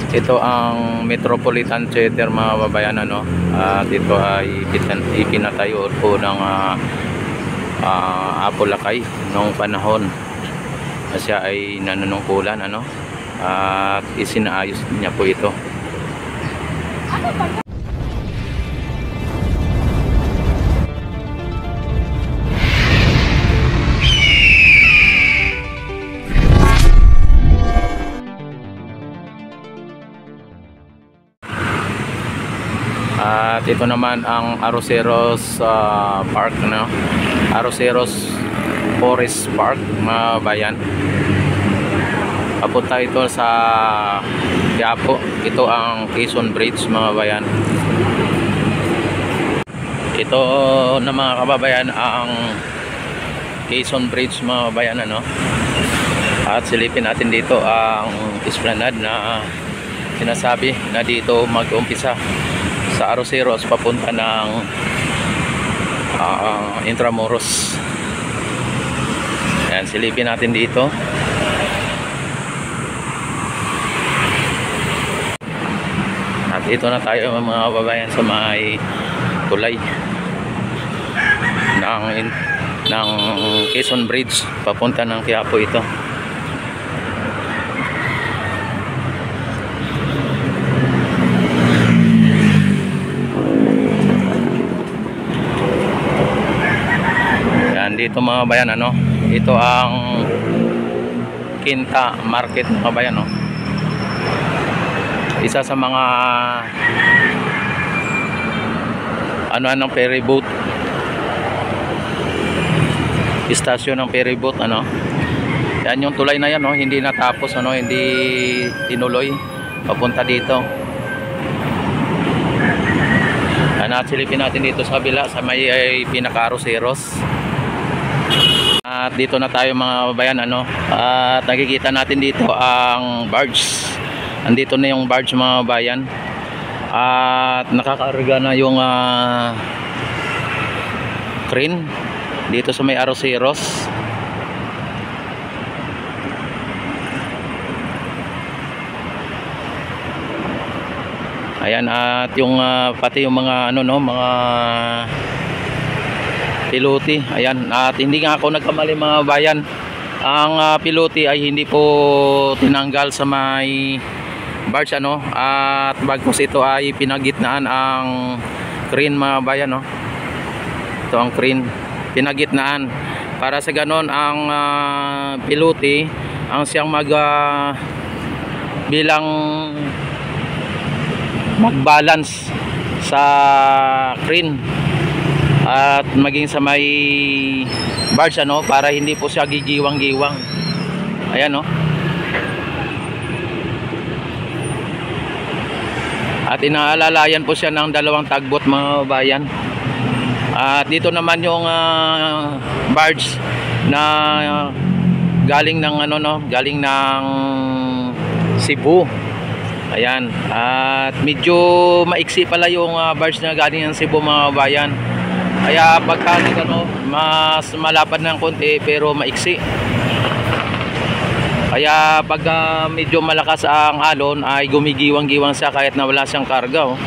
Ito ang Metropolitan Theater mga kababayan, ano. At ito ay ikinatayo po ng Apo Lakay noong panahon na siya ay nanunungkulan, ano. At isinaayos niya po ito. At ito naman ang Arroceros Park, no? Arroceros Forest Park mga bayan. Papunta ito sa Quiapo. Ito ang Quezon Bridge mga bayan. Ito na mga kababayan ang Quezon Bridge mga bayan, ano? At silipin natin dito ang esplanade na sinasabi na dito mag-umpisa sa Arroceros papunta ng Intramuros. Ayan, silipin natin dito. At ito na tayo mga kababayan sa may tulay ng Quezon Bridge papunta ng Quiapo ito. Dito mga bayan, ano, ito ang Quinta Market mga bayan, no? Isa sa mga ng ferry boat, istasyon ng ferry boat, ano. Yan yung tulay na yan, no? Hindi natapos, ano, hindi tinuloy papunta dito. Silipin natin dito sa kabila sa may pinaka-Arroceros. At dito na tayo mga bayan, ano. At nakikita natin dito ang barge. Andito na yung barge mga bayan. At nakakarga na yung crane dito sa may Arroceros. Ayan, at yung pati yung mga mga pilote. Ayan, at hindi nga ako nagkamali mga bayan. Ang pilote ay hindi po tinanggal sa may barge, ano. At bagkus ito ay pinagitnaan ang crane mga bayan, no. Ito ang crane, pinagitnaan para sa ganon ang pilote ang siyang bilang mag-balance sa crane at maging sa may barge, ano, para hindi po siya gigiwang-giwang. Ayan, no. At inaalalayan po siya ng dalawang tagbot mga bayan. At dito naman yung barge na galing ng galing ng Cebu. Ayan, at medyo maiksi pala yung barge na galing ng Cebu mga bayan. Kaya pagka mas malapad ng konti pero maiksi. Kaya pag medyo malakas ang alon ay gumigiwang-giwang siya kahit na wala siyang karga, oh.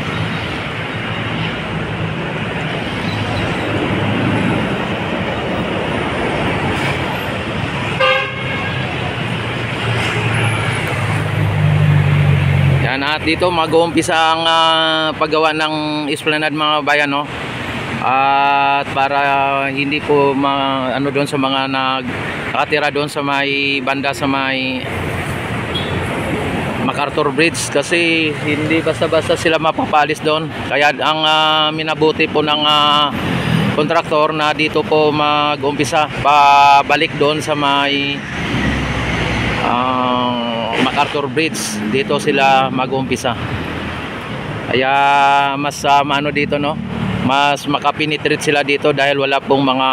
Yan, at dito mag-uumpisa ang paggawa ng esplanade mga bayan, no. At para hindi po doon sa mga nakatira doon sa may banda sa may MacArthur Bridge, kasi hindi basta-basta sila mapapalis doon. Kaya ang minabuti po ng kontraktor na dito po mag-umpisa pabalik doon sa may MacArthur Bridge. Dito sila mag-umpisa. Kaya mas dito, no, mas makapenetrate sila dito dahil wala pong mga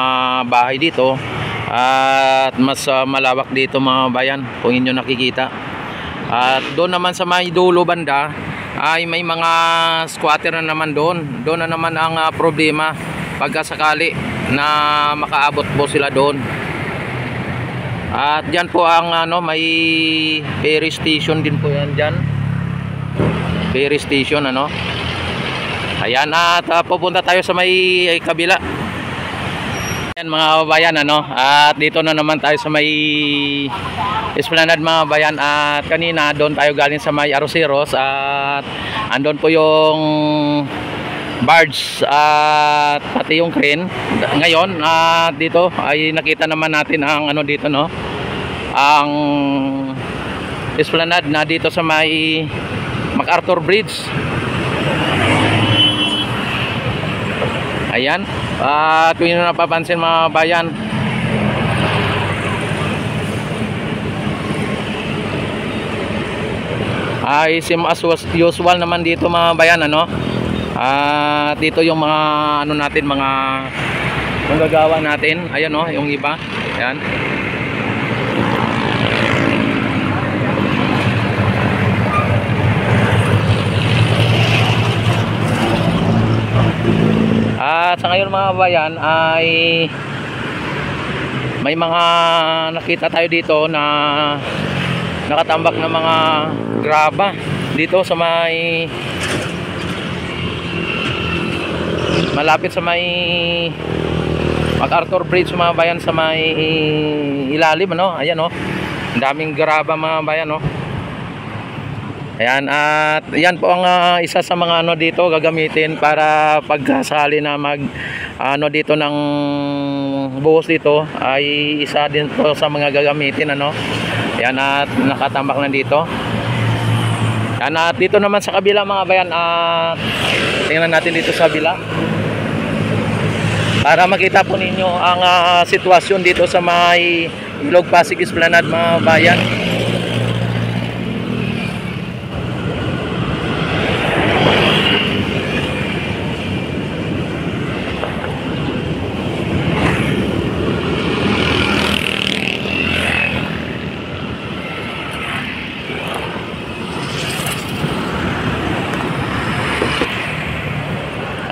bahay dito. At mas malawak dito mga bayan kung inyo nakikita. At doon naman sa may dulo banda ay may mga squatter na naman doon. Doon na naman ang problema pagkasakali na makaabot po sila doon. At dyan po ang may ferry station din po yan dyan. ferry station, ano. Ayan, at pupunta tayo sa may kabila. Ayan mga kabayan, ano, at dito na naman tayo sa may Esplanade mga kabayan. At kanina doon tayo galing sa may Arroceros at andon po yung barge at pati yung crane. Ngayon dito ay nakita naman natin ang ano dito, no, ang Esplanade na dito sa may MacArthur Bridge. Ayan, kung yun napapansin mga bayan, ay same as usual naman dito mga bayan, ano. Dito yung mga ano natin, mga manggagawa natin. Ayan, no, yung iba. Ayan. At sa ngayon mga bayan ay may mga nakita tayo dito na nakatambak na mga graba dito sa may malapit sa may MacArthur Bridge mga bayan, sa may ilalim, ano. Ayan, no, ang daming graba mga bayan, no. Ayan, at yan po ang isa sa mga ano dito gagamitin para pagkasali na mag ano dito ng buhos dito, ay isa din po sa mga gagamitin, ano. Ayan, at nakatambak na dito. Ayan, at dito naman sa kabila mga bayan, at tingnan natin dito sa kabila para makita po ninyo ang sitwasyon dito sa may Ilog Pasig Esplanade mga bayan.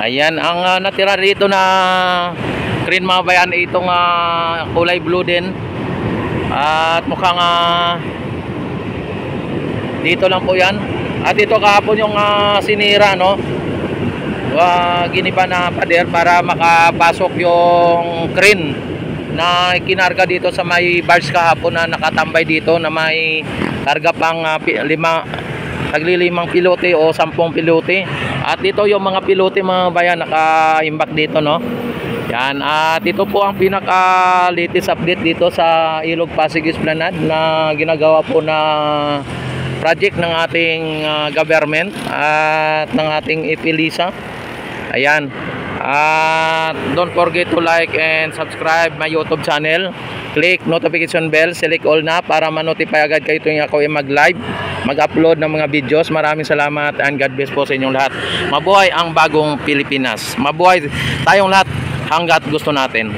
Ayan, ang natira dito na crane mga bayan, itong kulay blue din. At mukhang dito lang po yan. At ito kahapon yung sinira, no, giniba na pader para makapasok yung crane na kinarga dito sa may barge kahapon na nakatambay dito, na may karga pang taglilimang pilote o 10 pilote. At dito yung mga pilote mga bayan nakaimbak dito, no. Yan, at ito po ang pinaka latest update dito sa Ilog Pasig Esplanade na ginagawa po na project ng ating government at ng ating IPLISA. Ayan, at don't forget to like and subscribe my YouTube channel. Click notification bell, select all na para ma-notify agad kayo tuwing ako ay mag-live, mag-upload ng mga videos. Maraming salamat and God bless po sa inyong lahat. Mabuhay ang bagong Pilipinas. Mabuhay tayong lahat hanggat gusto natin.